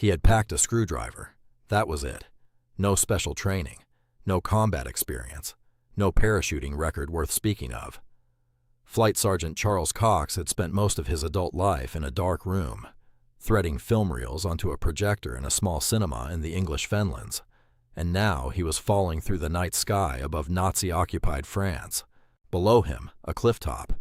He had packed a screwdriver. That was it. No special training, no combat experience, no parachuting record worth speaking of. Flight Sergeant Charles Cox had spent most of his adult life in a dark room, threading film reels onto a projector in a small cinema in the English Fenlands, and now he was falling through the night sky above Nazi-occupied France. Below him, a cliff top,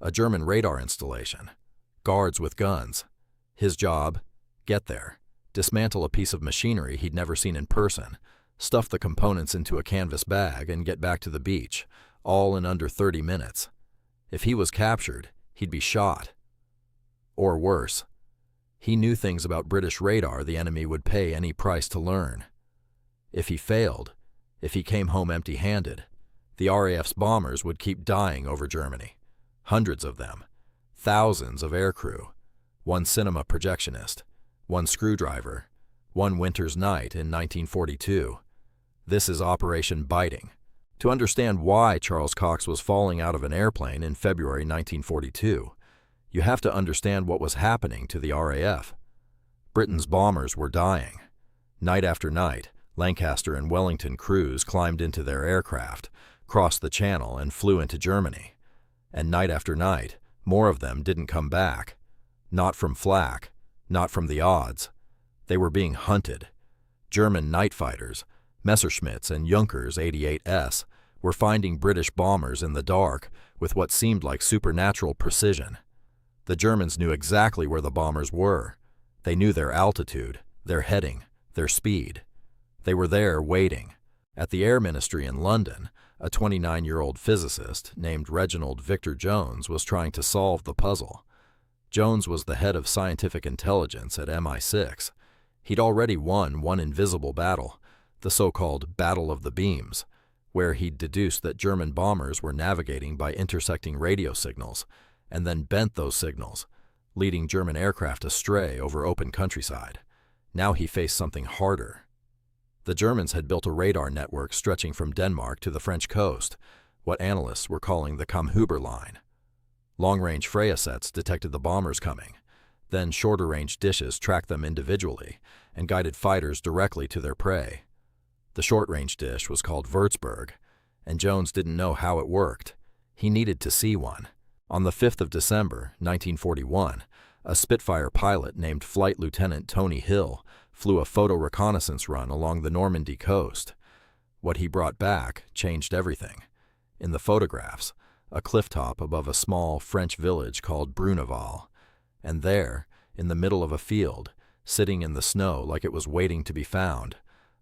a German radar installation, guards with guns. His job, get there, dismantle a piece of machinery he'd never seen in person, stuff the components into a canvas bag, and get back to the beach, all in under 30 minutes. If he was captured, he'd be shot. Or worse. He knew things about British radar the enemy would pay any price to learn. If he failed, if he came home empty-handed, the RAF's bombers would keep dying over Germany. Hundreds of them. Thousands of aircrew. One cinema projectionist. One screwdriver. One winter's night in 1942. This is Operation Biting. To understand why Charles Cox was falling out of an airplane in February 1942, you have to understand what was happening to the RAF. Britain's bombers were dying. Night after night, Lancaster and Wellington crews climbed into their aircraft, crossed the Channel, and flew into Germany. And night after night, more of them didn't come back. Not from flak, not from the odds. They were being hunted. German night fighters, Messerschmitts and Junkers 88S, were finding British bombers in the dark with what seemed like supernatural precision. The Germans knew exactly where the bombers were. They knew their altitude, their heading, their speed. They were there waiting. At the Air Ministry in London, a 29-year-old physicist named Reginald Victor Jones was trying to solve the puzzle. Jones was the head of scientific intelligence at MI6. He'd already won one invisible battle, the so-called Battle of the Beams, where he'd deduced that German bombers were navigating by intersecting radio signals, and then bent those signals, leading German aircraft astray over open countryside. Now he faced something harder. The Germans had built a radar network stretching from Denmark to the French coast, what analysts were calling the Kammhuber line. Long-range Freya sets detected the bombers coming. Then shorter-range dishes tracked them individually and guided fighters directly to their prey. The short-range dish was called Würzburg, and Jones didn't know how it worked. He needed to see one. On the 5th of December, 1941, a Spitfire pilot named Flight Lieutenant Tony Hill flew a photo reconnaissance run along the Normandy coast. What he brought back changed everything. In the photographs, a cliff top above a small French village called Bruneval, and there, in the middle of a field, sitting in the snow like it was waiting to be found,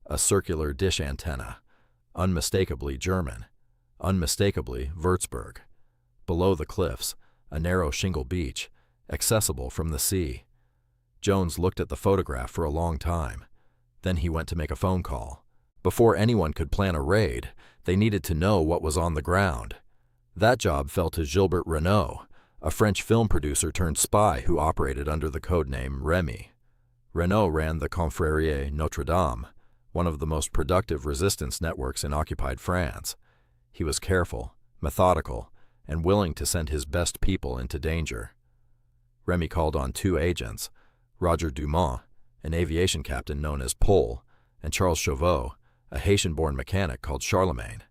a circular dish antenna, unmistakably German, unmistakably Würzburg. Below the cliffs, a narrow shingle beach, accessible from the sea. Jones looked at the photograph for a long time. Then he went to make a phone call. Before anyone could plan a raid, they needed to know what was on the ground. That job fell to Gilbert Renault, a French film producer turned spy who operated under the codename Remy. Renault ran the Confrérie Notre Dame, one of the most productive resistance networks in occupied France. He was careful, methodical, and willing to send his best people into danger. Remy called on two agents, Roger Dumont, an aviation captain known as Pole, and Charles Chauveau, a Haitian-born mechanic called Charlemagne.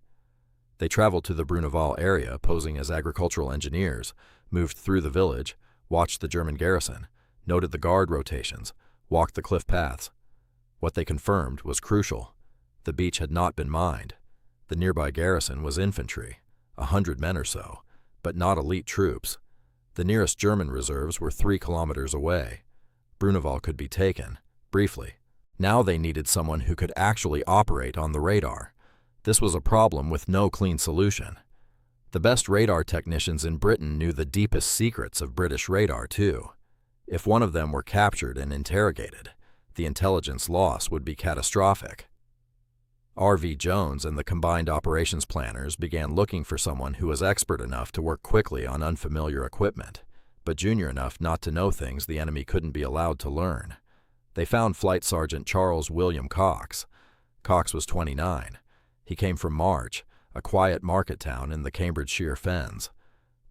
They traveled to the Bruneval area posing as agricultural engineers, moved through the village, watched the German garrison, noted the guard rotations, walked the cliff paths. What they confirmed was crucial. The beach had not been mined. The nearby garrison was infantry, 100 men or so, but not elite troops. The nearest German reserves were 3 kilometers away. Bruneval could be taken, briefly. Now they needed someone who could actually operate on the radar. This was a problem with no clean solution. The best radar technicians in Britain knew the deepest secrets of British radar, too. If one of them were captured and interrogated, the intelligence loss would be catastrophic. R.V. Jones and the combined operations planners began looking for someone who was expert enough to work quickly on unfamiliar equipment, but junior enough not to know things the enemy couldn't be allowed to learn. They found Flight Sergeant Charles William Cox. Cox was 29. He came from March, a quiet market town in the Cambridgeshire Fens.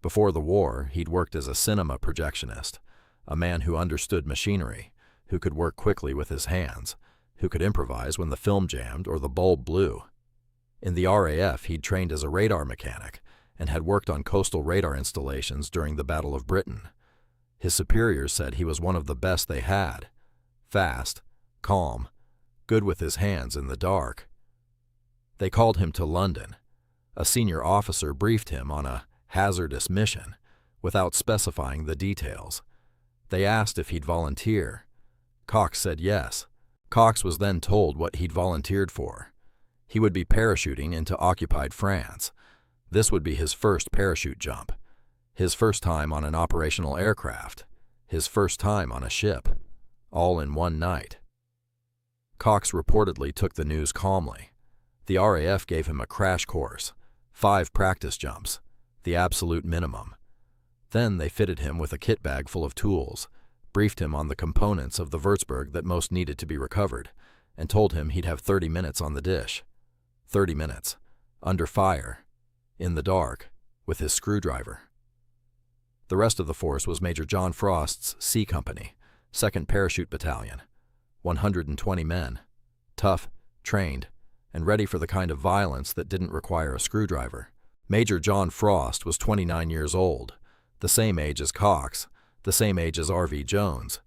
Before the war, he'd worked as a cinema projectionist, a man who understood machinery, who could work quickly with his hands, who could improvise when the film jammed or the bulb blew. In the RAF, he'd trained as a radar mechanic and had worked on coastal radar installations during the Battle of Britain. His superiors said he was one of the best they had. Fast, calm, good with his hands in the dark. They called him to London. A senior officer briefed him on a hazardous mission without specifying the details. They asked if he'd volunteer. Cox said yes. Cox was then told what he'd volunteered for. He would be parachuting into occupied France. This would be his first parachute jump, his first time on an operational aircraft, his first time on a ship, all in one night. Cox reportedly took the news calmly. The RAF gave him a crash course, 5 practice jumps, the absolute minimum. Then they fitted him with a kit bag full of tools, briefed him on the components of the Würzburg that most needed to be recovered, and told him he'd have 30 minutes on the dish. 30 minutes, under fire, in the dark, with his screwdriver. The rest of the force was Major John Frost's C Company, 2nd Parachute Battalion, 120 men, tough, trained, and ready for the kind of violence that didn't require a screwdriver. Major John Frost was 29 years old, the same age as Cox, the same age as R.V. Jones.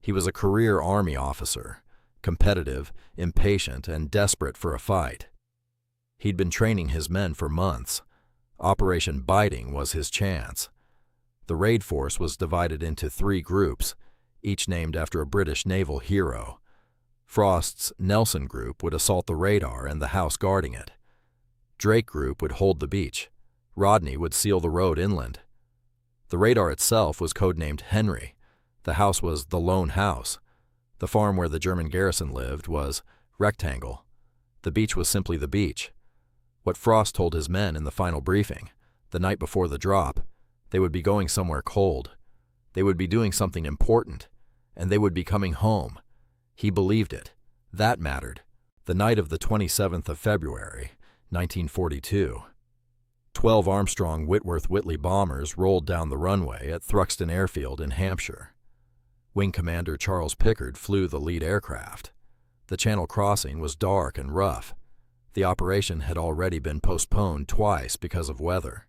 He was a career Army officer, competitive, impatient, and desperate for a fight. He'd been training his men for months. Operation Biting was his chance. The raid force was divided into 3 groups, each named after a British naval hero. Frost's Nelson Group would assault the radar and the house guarding it. Drake Group would hold the beach. Rodney would seal the road inland. The radar itself was codenamed Henry. The house was the Lone House. The farm where the German garrison lived was Rectangle. The beach was simply the beach. What Frost told his men in the final briefing, the night before the drop, they would be going somewhere cold. They would be doing something important, and they would be coming home. He believed it. That mattered. The night of the 27th of February, 1942. 12 Armstrong Whitworth Whitley bombers rolled down the runway at Thruxton Airfield in Hampshire. Wing Commander Charles Pickard flew the lead aircraft. The Channel crossing was dark and rough. The operation had already been postponed twice because of weather.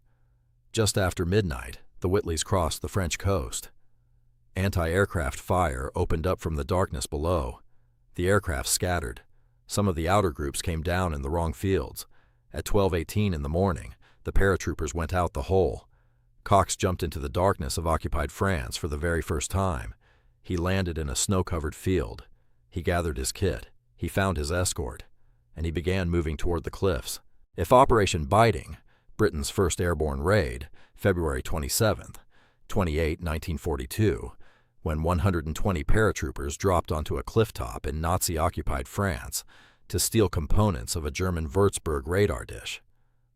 Just after midnight, the Whitleys crossed the French coast. Anti-aircraft fire opened up from the darkness below. The aircraft scattered. Some of the outer groups came down in the wrong fields. At 12:18 in the morning, the paratroopers went out the hole. Cox jumped into the darkness of occupied France for the very first time. He landed in a snow-covered field. He gathered his kit. He found his escort, and he began moving toward the cliffs. If Operation Biting, Britain's first airborne raid, February 27th, 1942, when 120 paratroopers dropped onto a cliff top in Nazi-occupied France to steal components of a German Würzburg radar dish,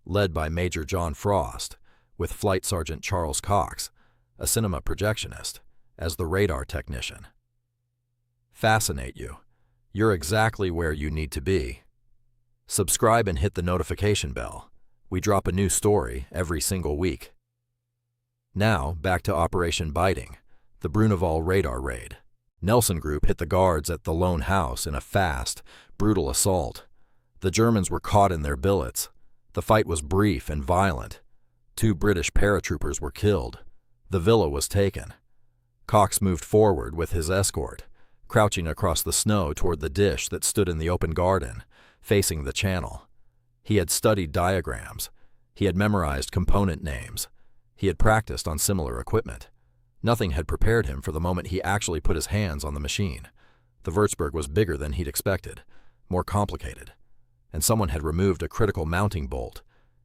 led by Major John Frost, with Flight Sergeant Charles Cox, a cinema projectionist, as the radar technician. Fascinate you. You're exactly where you need to be. Subscribe and hit the notification bell. We drop a new story every single week. Now, back to Operation Biting, the Bruneval radar raid. Nelson Group hit the guards at the Lone House in a fast, brutal assault. The Germans were caught in their billets. The fight was brief and violent. 2 British paratroopers were killed. The villa was taken. Cox moved forward with his escort, crouching across the snow toward the dish that stood in the open garden, facing the channel. He had studied diagrams. He had memorized component names. He had practiced on similar equipment. Nothing had prepared him for the moment he actually put his hands on the machine. The Würzburg was bigger than he'd expected, more complicated, and someone had removed a critical mounting bolt.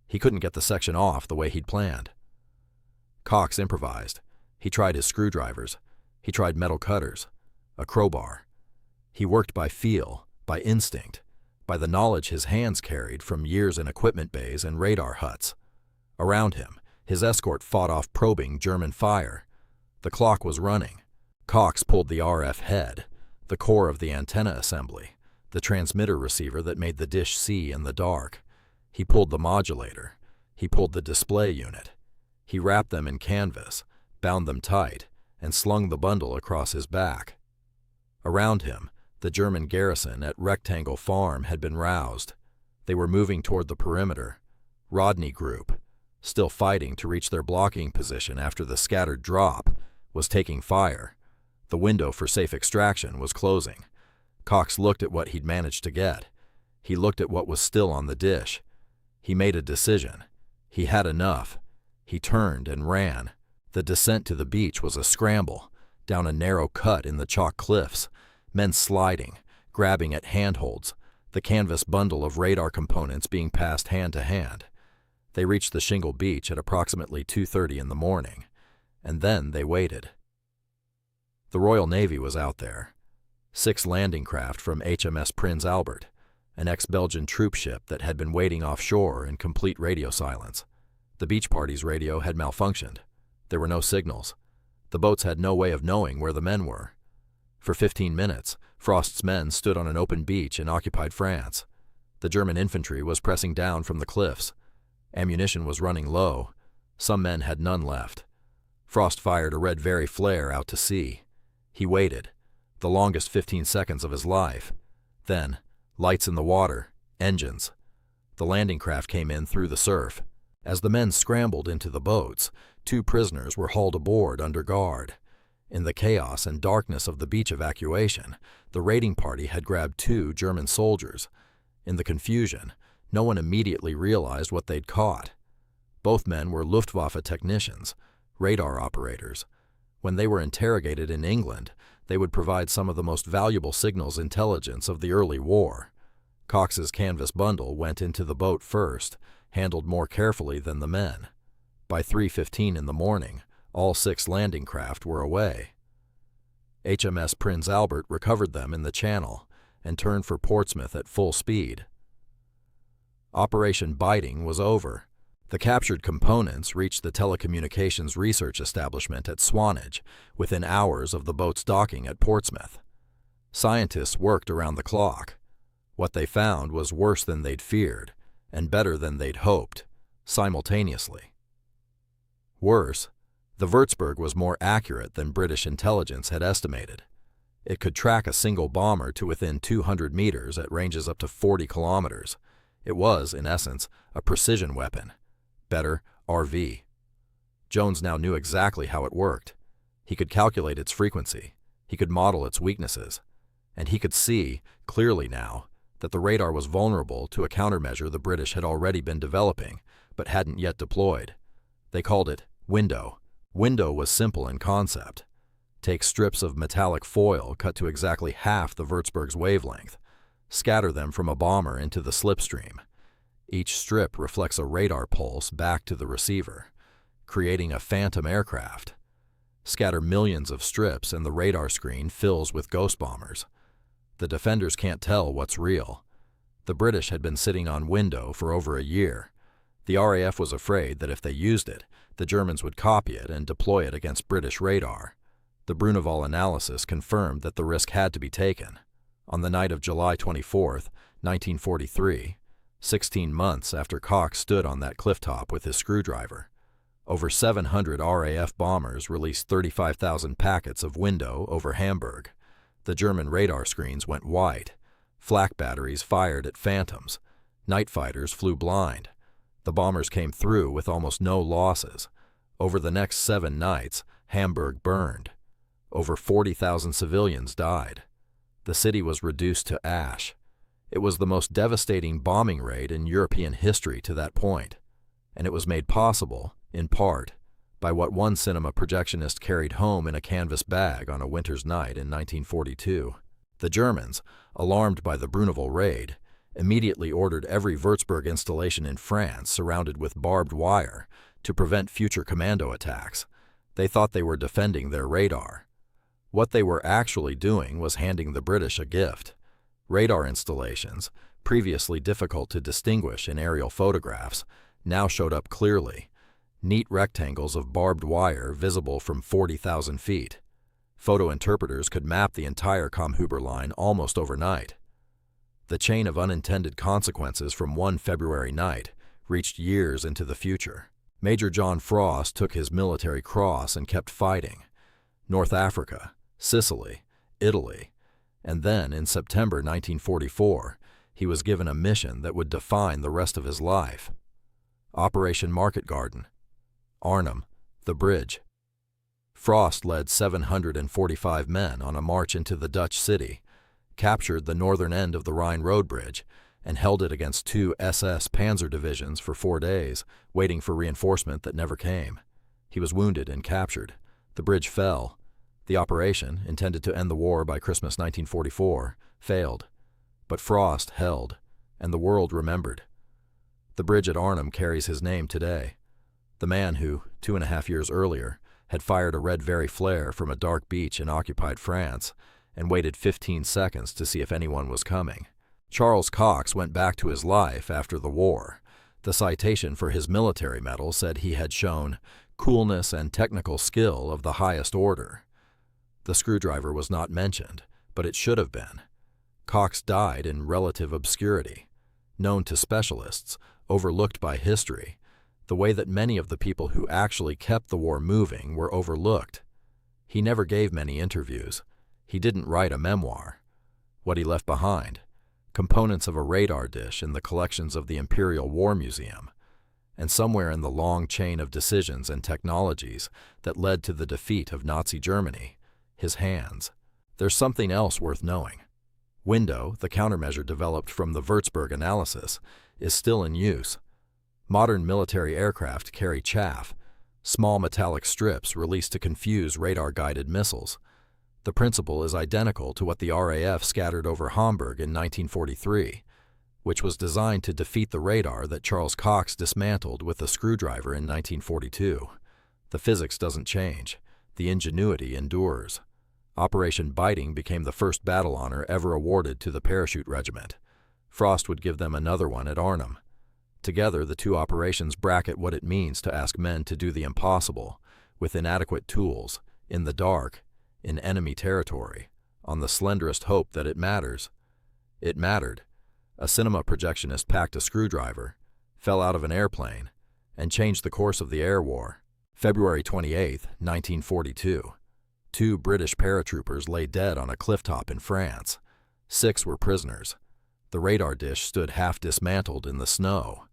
He couldn't get the section off the way he'd planned. Cox improvised. He tried his screwdrivers. He tried metal cutters, a crowbar. He worked by feel, by instinct, by the knowledge his hands carried from years in equipment bays and radar huts. Around him, his escort fought off probing German fire. The clock was running. Cox pulled the RF head, the core of the antenna assembly, the transmitter receiver that made the dish see in the dark. He pulled the modulator. He pulled the display unit. He wrapped them in canvas, bound them tight, and slung the bundle across his back. Around him, the German garrison at Rectangle Farm had been roused. They were moving toward the perimeter. Rodney Group, still fighting to reach their blocking position after the scattered drop, was taking fire. The window for safe extraction was closing. Cox looked at what he'd managed to get. He looked at what was still on the dish. He made a decision. He had enough. He turned and ran. The descent to the beach was a scramble, down a narrow cut in the chalk cliffs, men sliding, grabbing at handholds, the canvas bundle of radar components being passed hand to hand. They reached the shingle beach at approximately 2:30 in the morning, and then they waited. The Royal Navy was out there. 6 landing craft from HMS Prince Albert, an ex-Belgian troop ship that had been waiting offshore in complete radio silence. The beach party's radio had malfunctioned. There were no signals. The boats had no way of knowing where the men were. For 15 minutes, Frost's men stood on an open beach in occupied France. The German infantry was pressing down from the cliffs. Ammunition was running low. Some men had none left. Frost fired a red Very flare out to sea. He waited, the longest 15 seconds of his life. Then, lights in the water, engines. The landing craft came in through the surf. As the men scrambled into the boats, 2 prisoners were hauled aboard under guard. In the chaos and darkness of the beach evacuation, the raiding party had grabbed 2 German soldiers. In the confusion, no one immediately realized what they'd caught. Both men were Luftwaffe technicians, radar operators. When they were interrogated in England, they would provide some of the most valuable signals intelligence of the early war. Cox's canvas bundle went into the boat first, handled more carefully than the men. By 3:15 in the morning, all 6 landing craft were away. HMS Prince Albert recovered them in the Channel and turned for Portsmouth at full speed. Operation Biting was over. The captured components reached the telecommunications research establishment at Swanage within hours of the boat's docking at Portsmouth. Scientists worked around the clock. What they found was worse than they'd feared, and better than they'd hoped, simultaneously. Worse, the Würzburg was more accurate than British intelligence had estimated. It could track a single bomber to within 200 meters at ranges up to 40 kilometers. It was, in essence, a precision weapon. Better, RV. Jones now knew exactly how it worked. He could calculate its frequency. He could model its weaknesses. And he could see, clearly now, that the radar was vulnerable to a countermeasure the British had already been developing, but hadn't yet deployed. They called it window. Window was simple in concept. Take strips of metallic foil cut to exactly half the Würzburg's wavelength. Scatter them from a bomber into the slipstream. Each strip reflects a radar pulse back to the receiver, creating a phantom aircraft. Scatter millions of strips and the radar screen fills with ghost bombers. The defenders can't tell what's real. The British had been sitting on window for over a year. The RAF was afraid that if they used it, the Germans would copy it and deploy it against British radar. The Bruneval analysis confirmed that the risk had to be taken. On the night of July 24, 1943, 16 months after Cox stood on that clifftop with his screwdriver, over 700 RAF bombers released 35,000 packets of window over Hamburg. The German radar screens went white. Flak batteries fired at phantoms. Night fighters flew blind. The bombers came through with almost no losses. Over the next 7 nights, Hamburg burned. Over 40,000 civilians died. The city was reduced to ash. It was the most devastating bombing raid in European history to that point, and it was made possible, in part, by what one cinema projectionist carried home in a canvas bag on a winter's night in 1942. The Germans, alarmed by the Bruneval Raid, immediately ordered every Würzburg installation in France surrounded with barbed wire to prevent future commando attacks. They thought they were defending their radar. What they were actually doing was handing the British a gift. Radar installations, previously difficult to distinguish in aerial photographs, now showed up clearly. Neat rectangles of barbed wire visible from 40,000 feet. Photo interpreters could map the entire Comhuber line almost overnight. The chain of unintended consequences from one February night reached years into the future. Major John Frost took his military cross and kept fighting. North Africa, Sicily, Italy, And then, in September 1944, he was given a mission that would define the rest of his life. Operation Market Garden. Arnhem, the bridge. Frost led 745 men on a march into the Dutch city, captured the northern end of the Rhine road bridge, and held it against two SS panzer divisions for 4 days, waiting for reinforcement that never came. He was wounded and captured. The bridge fell. The operation, intended to end the war by Christmas 1944, failed. But Frost held, and the world remembered. The bridge at Arnhem carries his name today. The man who, 2.5 years earlier, had fired a red Very flare from a dark beach in occupied France and waited 15 seconds to see if anyone was coming. Charles Cox went back to his life after the war. The citation for his military medal said he had shown coolness and technical skill of the highest order. The screwdriver was not mentioned, but it should have been. Cox died in relative obscurity, known to specialists, overlooked by history, the way that many of the people who actually kept the war moving were overlooked. He never gave many interviews. He didn't write a memoir. What he left behind: components of a radar dish in the collections of the Imperial War Museum, and somewhere in the long chain of decisions and technologies that led to the defeat of Nazi Germany, his hands. There's something else worth knowing. Window, the countermeasure developed from the Würzburg analysis, is still in use. Modern military aircraft carry chaff, small metallic strips released to confuse radar-guided missiles. The principle is identical to what the RAF scattered over Hamburg in 1943, which was designed to defeat the radar that Charles Cox dismantled with a screwdriver in 1942. The physics doesn't change. The ingenuity endures. Operation Biting became the first battle honor ever awarded to the Parachute Regiment. Frost would give them another one at Arnhem. Together, the two operations bracket what it means to ask men to do the impossible, with inadequate tools, in the dark, in enemy territory, on the slenderest hope that it matters. It mattered. A cinema projectionist packed a screwdriver, fell out of an airplane, and changed the course of the air war. February 28, 1942. 2 British paratroopers lay dead on a clifftop in France. 6 were prisoners. The radar dish stood half dismantled in the snow.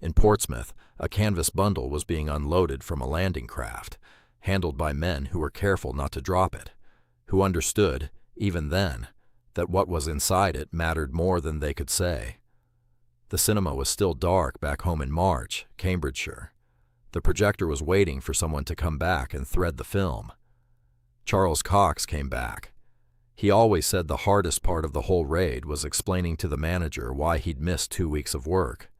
In Portsmouth, a canvas bundle was being unloaded from a landing craft, handled by men who were careful not to drop it, who understood, even then, that what was inside it mattered more than they could say. The cinema was still dark back home in March, Cambridgeshire. The projector was waiting for someone to come back and thread the film. Charles Cox came back. He always said the hardest part of the whole raid was explaining to the manager why he'd missed 2 weeks of work.